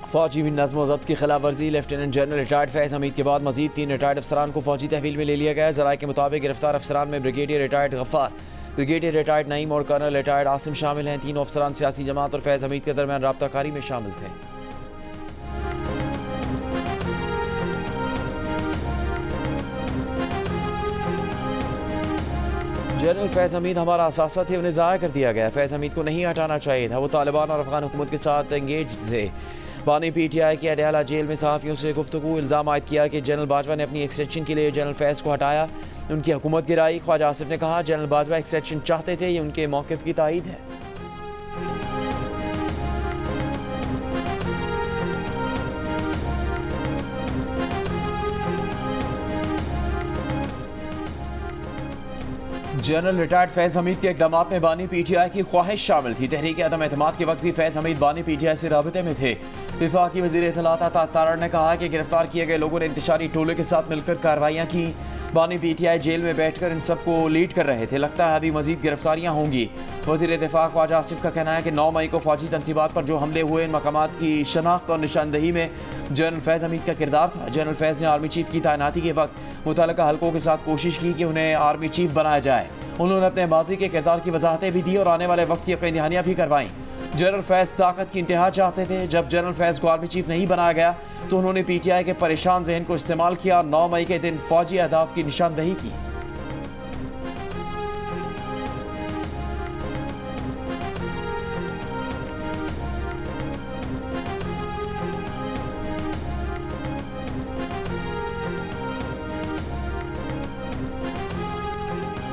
फौजी में नज़्म व ज़ब्त की खिलाफ वर्जी। लेफ्टिनेंट जनरल रिटायर्ड फैज़ हमीद के बाद मजीद 3 रिटायर्ड अफसरान को फौजी तहवील में ले लिया गया। ज़राए के मुताबिक गिरफ्तार अफसरान में brigadier retired Ghaffar, brigadier retired Naeem और कर्नल रिटायर्ड आसिम शामिल हैं। तीनों अफसरान सियासी जमात और फैज़ हमीद के दरमियान राब्ताकारी में शामिल थे। जनरल फैज़ हमीद हमारा असासा थे, उन्हें ज़ाया कर दिया गया। फैज़ हमीद को नहीं हटाना चाहिए था, वो तालिबान और अफगान हुकूमत के साथ एंगेज थे। बानी PTI की अडयाला जेल में सहाफ़ियों से गुफ्तगू। इल्ज़ाम आयद किया कि जनरल बाजवा ने अपनी एक्सटेंशन के लिए जनरल फैज़ को हटाया, उनकी हुकूमत गिराई। ख्वाजा आसिफ ने कहा जनरल बाजवा एक्सटेंशन चाहते थे, ये उनके मौक़िफ़ की तायीद है। जनरल रिटायर्ड फैज़ हमीद के इक़दाम में बानी PTI की ख्वाहिश शामिल थी। तहरीक अदम एतमाद के वक्त भी फैज़ हमीद बानी PTI से राबते में थे। वफाकी वज़ीर इत्तलात अता तारड़ ने कहा कि गिरफ्तार किए गए लोगों ने इंतशारी टोले के साथ मिलकर कार्रवाइयाँ की। बानी PTI जेल में बैठकर इन सबको लीड कर रहे थे। लगता है अभी मजीद गिरफ्तारियाँ होंगी। वज़ीर दिफा ख्वाजा आसिफ का कहना है कि 9 मई को फौजी तनसीबात पर जो हमले हुए, इन मकामात की शनाख्त और निशानदही में जनरल फैज़ हमीद का किरदार था। जनरल फैज़ ने आर्मी चीफ की तैनाती के वक्त मुतल्लिका हल्कों के साथ कोशिश की कि उन्हें आर्मी चीफ बनाया जाए। उन्होंने अपने माजी के किरदार की वजाहतें भी दी और आने वाले वक्त की अपनी दहानियाँ भी करवाईं। जनरल फैज़ ताकत की इंतहा चाहते थे। जब जनरल फैज़ को आर्मी चीफ नहीं बनाया गया तो उन्होंने PTI के परेशान जहन को इस्तेमाल किया और 9 मई के दिन फौजी अहदाफ की निशानदही की।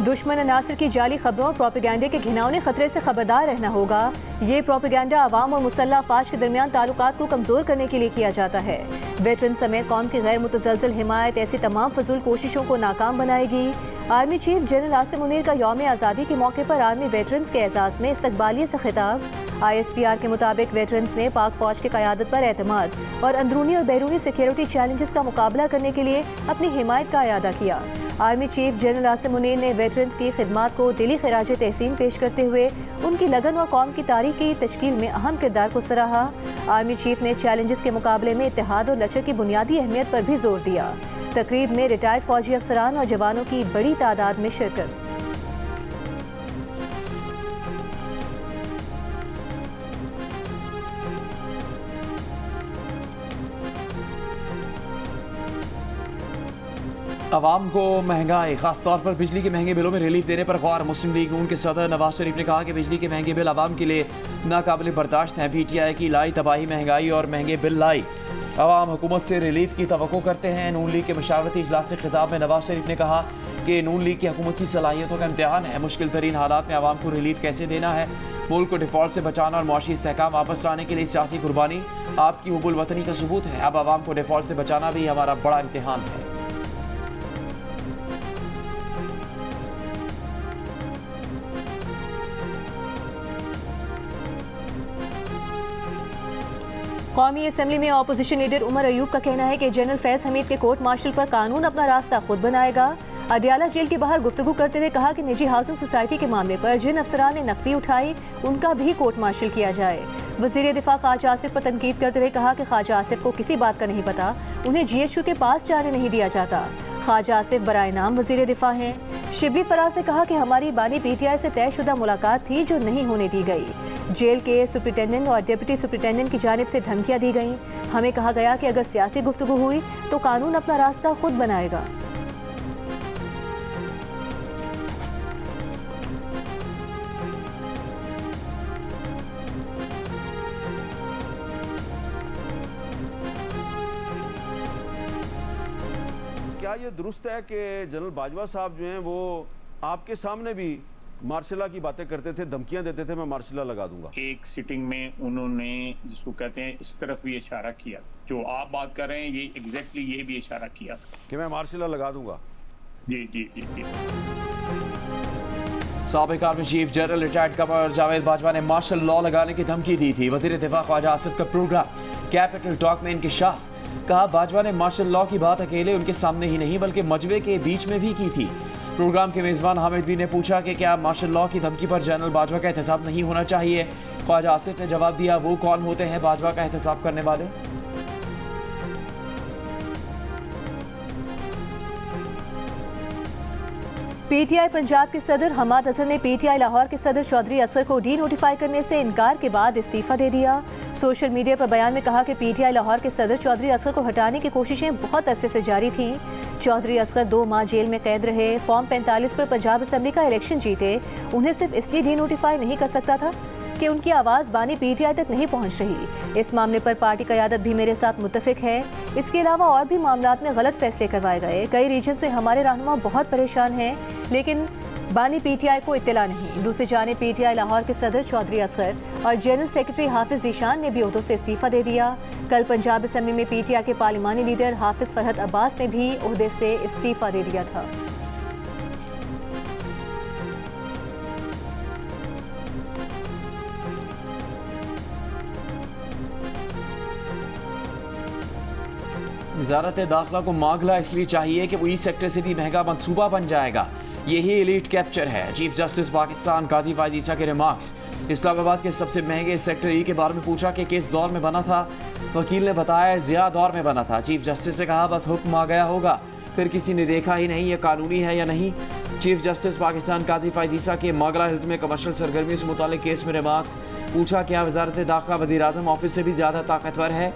दुश्मन अनासर की जाली खबरों और प्रोपेगेंडे के घिनौने खतरे से खबरदार रहना होगा। ये प्रोपेगेंडा अवाम और मुसल्लह अफवाज के दरमियान ताल्लुकात को कमज़ोर करने के लिए किया जाता है। वेटरन समेत कौम की गैर मुतसलसल हिमायत ऐसी तमाम फजूल कोशिशों को नाकाम बनाएगी। Army chief general Asim Munir का यौम आज़ादी के मौके पर आर्मी वेटरन्स के एजाज़ में इस्तकबालिया से खिताब। ISPR के मुताबिक वेटरन्स ने पाक फौज की क़यादत पर एतमाद और अंदरूनी और बैरूनी सिक्योरिटी चैलेंजेस का मुकाबला करने के लिए अपनी हिमायत का अयादा किया। Army chief general Asim Munir ने वेटरन्स की खिदमात को दिली खिराज तहसीन पेश करते हुए उनकी लगन और कौम की तारीख की तश्कील में अहम किरदार को सराहा। आर्मी चीफ ने चैलेंजेस के मुकाबले में इत्तेहाद और लचक की बुनियादी अहमियत पर भी जोर दिया। तकरीब में रिटायर्ड फौजी अफसरान और जवानों की बड़ी तादाद में शिरकत। अवाम को महंगाई, खासतौर पर बिजली के महंगे बिलों में रिलीफ देने पर गौर। मुस्लिम लीग नून के सदर नवाज शरीफ ने कहा कि बिजली के महंगे बिल अवाम के लिए नाकाबिल बर्दाश्त हैं। PTI की लाई तबाही महंगाई और महंगे बिल लाई। अवाम हुकूमत से रिलीफ की तवक्को करते हैं। नून लीग के मशावरती इजलास से खिताब में नवाज शरीफ ने कहा कि नून लीग की हुकूमत की सलाहियतों का इम्तिहान है। मुश्किल तरीन हालात में अवाम को रिलीफ कैसे देना है, मुल्क को डिफॉल्ट से बचाना और मुआशी इस्तेहकाम वापस लाने के लिए सियासी कुर्बानी आपकी हुब्बुल वतनी का सबूत है। अब अवाम को डिफॉल्ट से बचाना भी हमारा बड़ा इम्तिहान है। कौमी असम्बली में अपोजिशन लीडर उमर अयूब का कहना है कि जनरल फैज़ हमीद के कोर्ट मार्शल पर कानून अपना रास्ता खुद बनाएगा। अडयाला जेल के बाहर गुफ्तगू करते हुए कहा कि निजी हाउसिंग सोसाइटी के मामले पर जिन अफसरान ने नकदी उठाई उनका भी कोर्ट मार्शल किया जाए। वज़ीर दिफा ख्वाजा आसिफ पर तनकीद करते हुए कहा कि ख्वाजा आसिफ को किसी बात का नहीं पता, उन्हें GHQ के पास जाने नहीं दिया जाता। ख्वाजा आसिफ बराए नाम वज़ीर दिफा हैं। शिबली फराज ने कहा कि हमारी बानी PTI से तयशुदा मुलाकात थी जो नहीं होने दी गई। जेल के सुप्रिटेंडेंट और डिप्टी सुप्रिटेंडेंट की जानिब से धमकियां दी गईं। हमें कहा गया कि अगर सियासी गुफ्तगू हुई तो कानून अपना रास्ता खुद बनाएगा। क्या ये दुरुस्त है कि जनरल बाजवा साहब जो हैं वो आपके सामने भी मार्शला की बातें करते थे, धमकियां देते थे, मैं मार्शला लगा दूंगा? एक सिटिंग में उन्होंने जिसको कहते हैं इस तरफ भी इशारा किया, जो आप बात कर रहे हैं ये एग्जैक्टली ये भी इशारा किया कि मैं मार्शला लगा दूंगा। जी जी जी जी। साबिक army chief general retired Qamar Javed Bajwa ने मार्शल लॉ लगाने की धमकी दी थी। वज़ीर दिफा ख्वाजा आसिफ का प्रोग्राम कैपिटल टॉक में इंकिशाफ। कहा बाजवा ने मार्शल लॉ की बात अकेले उनके सामने ही नहीं बल्कि मजबे के बीच में भी की थी। प्रोग्राम के मेज़बान हामिद बी ने पूछा कि क्या मार्शल लॉ की धमकी पर जनरल बाजवा का एहतसाब नहीं होना चाहिए। ख्वाजा आसिफ ने जवाब दिया, वो कौन होते हैं बाजवा का एहतसाब करने वाले। पीटीआई पंजाब के सदर हमाद अजहर ने पीटीआई लाहौर के सदर चौधरी असगर को डी नोटिफाई करने से इनकार के बाद इस्तीफा दे दिया। सोशल मीडिया पर बयान में कहा कि पीटीआई लाहौर के सदर चौधरी असगर को हटाने की कोशिशें बहुत अरसे से जारी थीं। चौधरी असगर 2 माह जेल में कैद रहे, फॉर्म 45 पर पंजाब असेंबली का इलेक्शन जीते। उन्हें सिर्फ इसलिए डी नोटिफाई नहीं कर सकता था कि उनकी आवाज़ बानी पीटीआई तक नहीं पहुंच रही। इस मामले पर पार्टी क़यादत भी मेरे साथ मुत्तफिक है। इसके अलावा और भी मामलात में गलत फैसले करवाए गए। कई रीजन्स में हमारे रहनुमा बहुत परेशान हैं, लेकिन बानी पीटीआई को इत्तला नहीं। दूसरी जानिब पीटीआई लाहौर के सदर चौधरी असगर और जनरल सेक्रेटरी हाफिज जीशान ने भी ओहदों से इस्तीफा दे दिया। कल पंजाब असेंबली में पीटीआई के पार्लिमानी लीडर हाफिज फरहत अब्बास ने भी ओहदे से इस्तीफा दे दिया था। वज़ारत दाखिला को मांगला इसलिए चाहिए कि वो ई सेक्टर से भी महंगा मंसूबा बन जाएगा। यही एलीट कैप्चर है। चीफ जस्टिस पाकिस्तान काजी फायज ईसा के रिमार्क्स। इस्लामाबाद के सबसे महंगे सेक्टर ई के बारे में पूछा कि किस दौर में बना था। वकील ने बताया ज़िया दौर में बना था। चीफ जस्टिस से कहा बस हुक्म आ गया होगा, फिर किसी ने देखा ही नहीं ये कानूनी है या नहीं। चीफ जस्टिस पाकिस्तान काजी फायज ईसा के मागला हिल्स में कमर्शियल सरगर्मियों से मुतालिक केस में रिमार्क्स। पूछा क्या वज़ारत दाखिला वज़ीर आज़म ऑफिस से भी ज़्यादा ताकतवर है।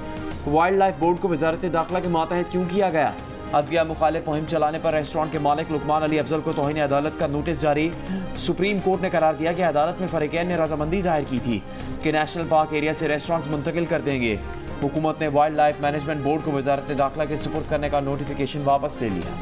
वाइल्ड लाइफ बोर्ड को वज़ारत दाखिला के मातहत क्यों किया गया। अदलिया मुखालिफ मुहिम चलाने पर रेस्टोरेंट के मालिक लुकमान अली अफजल को तौहीन अदालत का नोटिस जारी। सुप्रीम कोर्ट ने करार दिया कि अदालत में फरीकैन ने रजामंदी जाहिर की थी कि नेशनल पार्क एरिया से रेस्टोरेंट्स मुंतकिल कर देंगे। हुकूमत ने वाइल्ड लाइफ मैनेजमेंट बोर्ड को वज़ारत दाखिला के सुपुर्द करने का नोटिफिकेशन वापस ले लिया।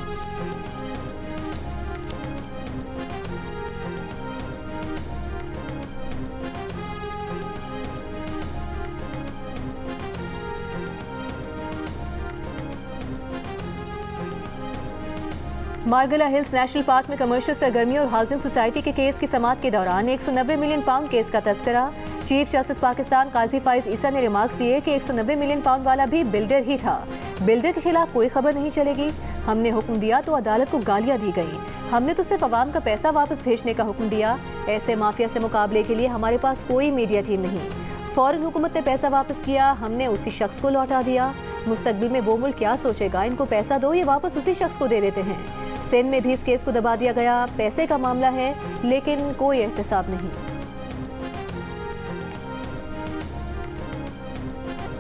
मारगला हिल्स नेशनल पार्क में कमर्शियल सरगर्मी और हाउसिंग सोसाइटी के केस की समाअत के दौरान 190 मिलियन पाउंड केस का तस्करा। चीफ जस्टिस पाकिस्तान काजी फाइज ईसा ने रिमार्क्स दिए कि 190 मिलियन पाउंड वाला भी बिल्डर ही था। बिल्डर के खिलाफ कोई खबर नहीं चलेगी। हमने हुक्म दिया तो अदालत को गालियां दी गई। हमने तो सिर्फ अवाम का पैसा वापस भेजने का हुक्म दिया। ऐसे माफिया से मुकाबले के लिए हमारे पास कोई मीडिया टीम नहीं। फौरन हुकूमत ने पैसा वापस किया, हमने उसी शख्स को लौटा दिया। मुस्तकबिल में वो मुल्क क्या सोचेगा, इनको पैसा दो, ये वापस उसी शख्स को दे देते हैं। सिंध में भी इस केस को दबा दिया गया। पैसे का मामला है लेकिन कोई एहतसाब नहीं।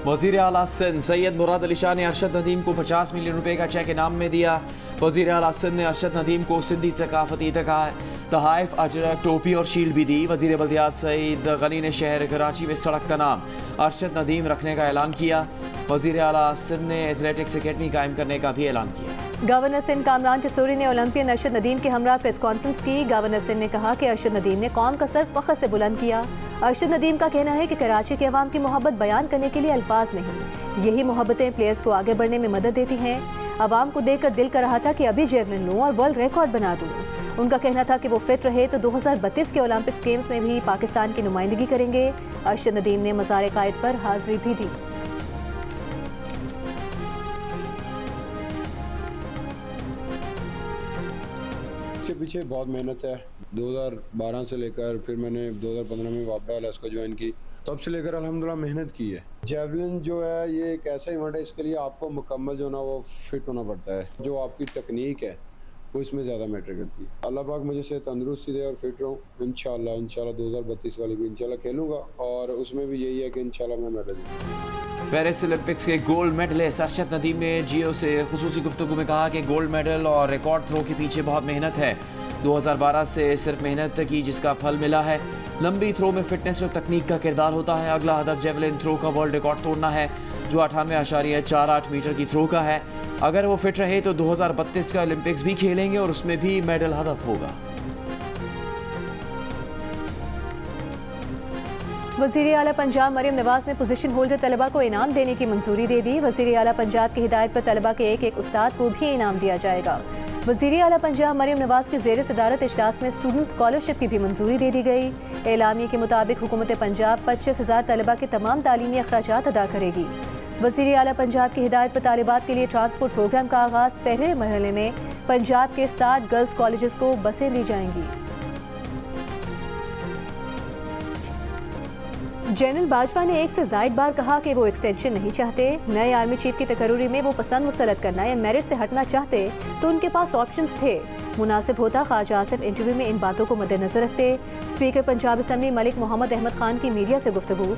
वज़ीर आला सिंध सैयद मुराद अली शाह ने अरशद नदीम को 50 मिलियन रुपए का चेक इनाम में दिया। वज़ीर आला सिंध ने अरशद नदीम को सिंधी सकाफती तहाइफ, अजरक, टोपी और शील्ड भी दी। वज़ीर बल्दियात सईद गनी ने शहर कराची में सड़क का नाम अरशद नदीम रखने का ऐलान किया। वज़ीर आला सिंध ने एथलेटिक्स अकेडमी कायम करने का भी ऐलान किया। गवर्नर सिंध कामरान टिसोरी ने ओलंपियन अरशद नदीम के हमरा प्रेस कॉन्फ्रेंस की। गवर्नर सिंध ने कहा कि अरशद नदीम ने कौम का सर फख्र से बुलंद किया। अरशद नदीम का कहना है कि कराची के अवाम की मोहब्बत बयान करने के लिए अल्फाज नहीं, यही मोहब्बतें प्लेयर्स को आगे बढ़ने में मदद देती हैं। अवाम को देखकर दिल कर रहा था कि अभी जेवलिन लूँ और वर्ल्ड रिकॉर्ड बना दूँ। उनका कहना था कि वो फिट रहे तो 2032 के ओलंपिक्स गेम्स में भी पाकिस्तान की नुमाइंदगी करेंगे। अरशद नदीम ने मज़ार कायद पर हाजिरी भी दी। पीछे बहुत मेहनत है। 2012 से लेकर फिर मैंने 2015 में वापडा अलास्का ज्वाइन की, तब से लेकर अल्हम्दुलिल्लाह मेहनत की है। जेवलिन जो है ये एक ऐसा इवेंट है, इसके लिए आपको मुकम्मल जो ना वो फिट होना पड़ता है। जो आपकी टेक्निक है वो इसमें ज़्यादा मैटर करती है। अल्लाह पाक मुझे से तंदुरुस्ती दे और फिट रहूँ। इंशाल्लाह 2032 वाली भी इंशाल्लाह खेलूँगा और उसमें भी यही है कि इंशाल्लाह मैं मेडल जीतूँगा। पेरिस ओलंपिक्स के गोल्ड मेडलिस्ट अरशद नदीम ने जियो से खुसूसी गुफ्तगू में कहा कि गोल्ड मेडल और रिकॉर्ड थ्रो के पीछे बहुत मेहनत है। 2012 से सिर्फ मेहनत की जिसका फल मिला है। लंबी थ्रो में फिटनेस और तकनीक का किरदार होता है। अगला हदफ जेवलिन थ्रो का वर्ल्ड रिकॉर्ड तोड़ना है जो 98.48 मीटर की थ्रो का है। अगर वो फिट रहे तो 2032 का ओलंपिक्स भी खेलेंगे और उसमें भी मेडल हदफ होगा। वज़ीर आला पंजाब मरियम नवाज ने पोजीशन होल्डर तलबा को इनाम देने की मंजूरी दे दी। वज़ीर आला पंजाब की हिदायत पर तलबा के एक उस्ताद को भी इनाम दिया जाएगा। वज़ीर आला पंजाब मरियम नवाज के ज़ेर सदारत इजलास में स्टूडेंट स्कॉलरशिप की भी मंजूरी दे दी गई। एलामिया के मुताबिक हुकूमत पंजाब 25,000 तलबा के तमाम तालीमी अखराजात अदा करेगी। वज़ीर आला पंजाब की हिदायत पर तालिबात के लिए ट्रांसपोर्ट प्रोग्राम का आगाज़। पहले मरहले में पंजाब के 60 गर्ल्स कॉलेजेस को बसें दी जाएंगी। जनरल बाजवा ने एक से जायद बार कहा कि वो एक्सटेंशन नहीं चाहते। नए आर्मी चीफ की तकर्री में वो पसंद मुसलत करना या मेरिट से हटना चाहते तो उनके पास ऑप्शंस थे। मुनासिब होता ख्वाजा आसिफ इंटरव्यू में इन बातों को मद्देनजर रखते। स्पीकर पंजाब असम्बली मलिक मोहम्मद अहमद खान की मीडिया से गुफ्तगू।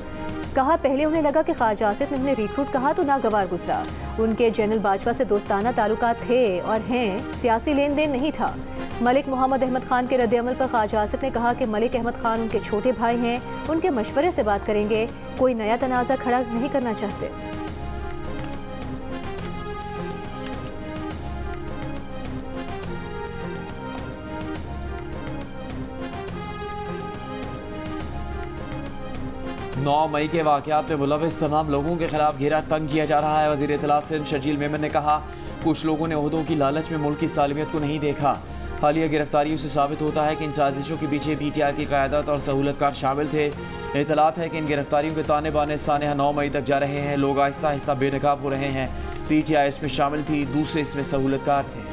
कहा, पहले उन्हें लगा कि ख्वाजा आसिफ ने उन्हें रिक्रूट कहा तो नागवार गुजरा। उनके जनरल बाजवा से दोस्ताना ताल्लुकात थे और हैं, सियासी लेन देन नहीं था। मलिक मोहम्मद अहमद खान के रद्द-ए-अमल पर ख्वाजा आसिफ ने कहा कि मलिक अहमद खान उनके छोटे भाई हैं, उनके मशवरे से बात करेंगे, कोई नया तनाज़ा खड़ा नहीं करना चाहते। नौ मई के वाक़यात में मुलविस तमाम लोगों के खिलाफ घेरा तंग किया जा रहा है। वज़ीर इत्तलात सिंध शर्जील मेमन ने कहा, कुछ लोगों ने ओहदों की लालच में मुल्क की सालमियत को नहीं देखा। हालिया गिरफ्तारियों से साबित होता है कि इन साजिशों के पीछे PTI की क़यादत और सहूलतकार शामिल थे। इत्तलात है कि इन गिरफ्तारियों के ताने बाने सानहा 9 मई तक जा रहे हैं। लोग आहिस्ता आहिस्ता बेनकाब हो रहे हैं। PTI इसमें शामिल थी, दूसरे इसमें सहूलतकार थे।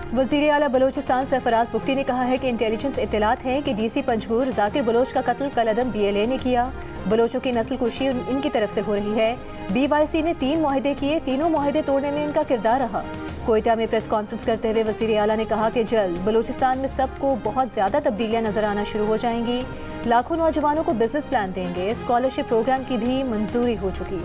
वज़ीर आला बलोचिस्तान सरफराज बुगटी ने कहा है कि इंटेलिजेंस इत्तलात है कि DC पंजगुर जाकिर बलोच का कत्ल कलअदम BLA ने किया। बलोचों की नस्ल कुशी इनकी तरफ से हो रही है। BYC ने 3 मुआहदे किए, तीनों मुआहदे तोड़ने में इनका किरदार रहा। कोयटा में प्रेस कॉन्फ्रेंस करते हुए वज़ीर आला ने कहा कि जल्द बलोचिस्तान में सबको बहुत ज़्यादा तब्दीलियाँ नजर आना शुरू हो जाएंगी। लाखों नौजवानों को बिजनेस प्लान देंगे। स्कॉलरशिप प्रोग्राम की भी मंजूरी हो चुकी।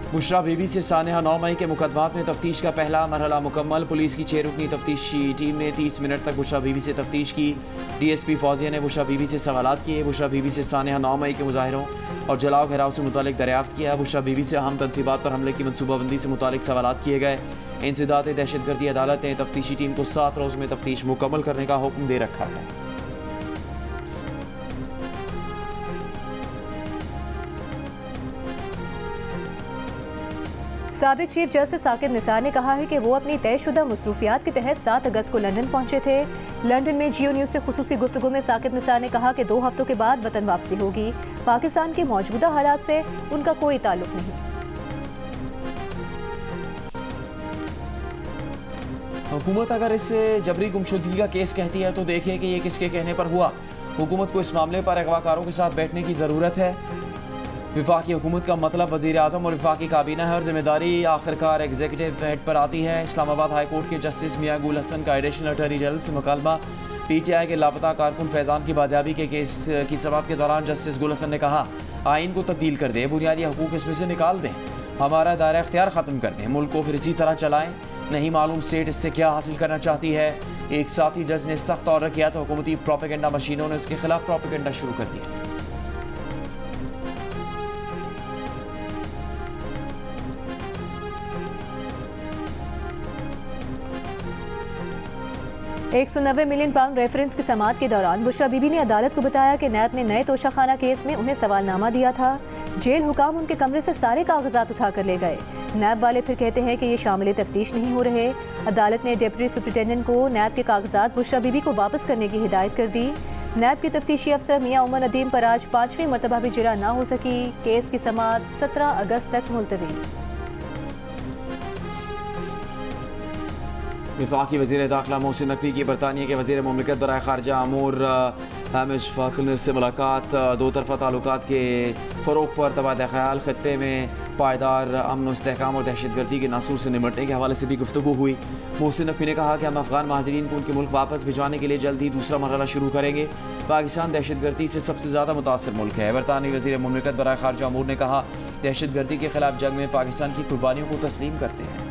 बुशरा बीबी से सानहा 9 मई के मुकदमात में तफ्तीश का पहला मरहला मुकम्मल। पुलिस की 6 रुकनी तफ्तीशी टीम ने 30 मिनट तक बुशरा बीबी से तफ्तीश की। DSP फौजिया ने बुशरा बीबी से सवालात किए। बुशरा बीबी से सानहा 9 मई के मुजाहिरों और जलाओ घेराव से मुतालिक दरियाफ्त किया। बुशरा बीबी से अहम तनसीबात पर हमले की मनसूबाबंदी से मुतालिक सवालात किए गए। इंसदाद दहशतगर्दी अदालत ने तफ्तीशी टीम को 7 रोज़ में तफ्तीश मुकम्मल करने का हुक्म दे रखा है। साबिक चीफ जस्टिस साकिब निसार ने कहा है कि वो अपनी तयशुदा मसरूफियात के तहत 7 अगस्त को लंदन पहुंचे थे। लंदन में जियो न्यूज़ से खुसूसी गुफ्तगू में साकिब निसार ने कहा कि 2 हफ्तों के बाद वतन वापसी होगी। पाकिस्तान के मौजूदा हालात से उनका कोई ताल्लुक नहीं। हुकूमत अगर इसे जबरी गुमशुदगी का केस कहती है तो देखें कि ये किसके कहने पर हुआ। हुकूमत को इस मामले पर अगवाकारों के साथ बैठने की ज़रूरत है। विफाकी हुकूमत का मतलब वज़ीर आज़म और विफाकी काबीना है और जिम्मेदारी आखिरकार एग्जीक्यूटिव हेड पर आती है। इस्लामाबाद हाई कोर्ट के जस्टिस मियां गुल हसन का एडिशनल अटॉर्नी जनरल से मुकालमा। PTI के लापता कारकुन फैज़ान की बाजियाबी के केस की समाअत के दौरान जस्टिस गुल हसन ने कहा, आइन को तब्दील कर दें, बुनियादी हकूक़ इसमें से निकाल दें, हमारा दायरा इख्तियार ख़त्म कर दें, मुल्क को फिर इसी तरह चलाएँ। नहीं मालूम स्टेट इससे क्या हासिल करना चाहती है। एक साथी जज ने सख्त ऑर्डर किया तो हुकूमती प्रोपेगेंडा मशीनों ने उसके खिलाफ प्रोपेगेंडा शुरू कर दिया। £190 मिलियन रेफरेंस की समाअत के दौरान बुशरा बीबी ने अदालत को बताया कि नैब ने नए तोशाखाना केस में उन्हें सवालनामा दिया था। जेल हुकाम उनके कमरे से सारे कागजात उठा कर ले गए। नैब वाले फिर कहते हैं कि ये शामिल तफ्तीश नहीं हो रहे। अदालत ने डिप्टी सुप्रिटेंडेंट को नैब के कागजात बुशरा बीबी को वापस करने की हिदायत कर दी। नैब की तफ्तीशी अफसर मियां उमर नदीम पर आज 5वीं मरतबा भी जिरा ना हो सकी। केस की समाअत 17 अगस्त तक मुलतवी। विफाकी वज़ीर दाखिला मोहसिन नकवी की बरतानिया के वज़ीर मुमलिकत बराए ख़ारजा अमूर हामिश फाखनर से मुलाकात। 2 तरफ़ा ताल्लुकात के फ़रोग़ पर तबादला ख़याल, ख़त्ते में पायदार अमन इस्तेहकाम और दहशतगर्दी के नासूर से निमटने के हवाले से भी गुफ्तगू हुई। मोहसिन नकवी ने कहा कि हम अफ़गान महाजरीन को उनके मुल्क वापस भिजवाने के लिए जल्द ही दूसरा मरहला शुरू करेंगे। पाकिस्तान दहशतगर्दी से सबसे ज़्यादा मुतासर मुल्क है। बरतानवी वज़ीर मुमलिकत बराए ख़ारजा अमूर ने कहा, दहशतगर्दी के ख़िलाफ़ जंग में पाकिस्तान की कुर्बानियों को तस्लीम करते हैं।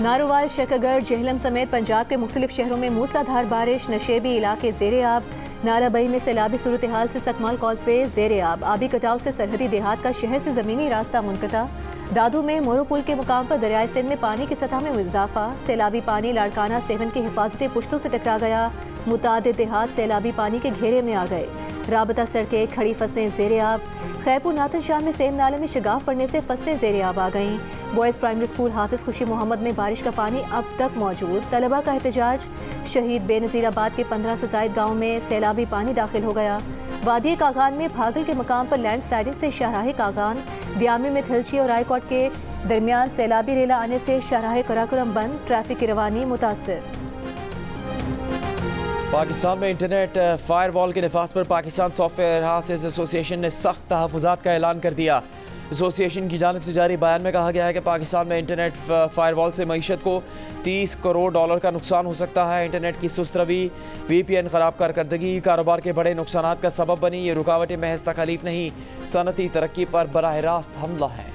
नारोवाल, शकरगढ़, जेहलम समेत पंजाब के मुख्तलिफ शहरों में मूसलाधार बारिश। नशेबी इलाके ज़ेरे आब। नाराबई में सैलाबी सूरत हाल से सकमाल कॉजवे ज़ेरे आब। आबी कटाव से सरहदी देहात का शहर से ज़मीनी रास्ता मुनक़ता। दादू में मोरो पुल के मुकाम पर दरियाए सिंध में पानी की सतह में इजाफा। सैलाबी पानी लाड़काना सेवन की हिफाजती पुश्तों से टकरा गया। मुतादिद देहात सैलाबी पानी के घेरे में आ गए। राबता सड़कें, खड़ी फसलें ज़ेरे आब। खैरपुर नातन शाह में सेम नाले में शिगाफ पड़ने से फसलें ज़ेरे आब आ गईं। बॉयज़ प्राइमरी स्कूल हाफिज खुशी मोहम्मद में बारिश का पानी अब तक मौजूद। तलबा का एहतजाज। शहीद बेनज़ीराबाद के 15 से ज़ायद गाँव में सैलाबी पानी दाखिल हो गया। वादी कागान में भागल के मकाम पर लैंड स्लाइडिंग से शाहराह कागान। दियामी में थिलची और रायकोट के दरमियान सैलाबी रेला आने से शाहराह कराकोरम बंद। ट्रैफिक की रवानी मुतासर। पाकिस्तान में इंटरनेट फायरवॉल के नफाज पर पाकिस्तान सॉफ्टवेयर हाउसेस एसोसिएशन ने सख्त तहफ़्फ़ुज़ात का ऐलान कर दिया। एसोसिएशन की जानिब से जारी बयान में कहा गया है कि पाकिस्तान में इंटरनेट फायरवॉल से मईशत को $30 करोड़ का नुकसान हो सकता है। इंटरनेट की सुस्त रवी, VPN खराब कारकर्दगी कारोबार के बड़े नुकसान का सबब बनी। ये रुकावटें महज तकलीफ नहीं, सनती तरक्की पर बराह रास्त हमला है।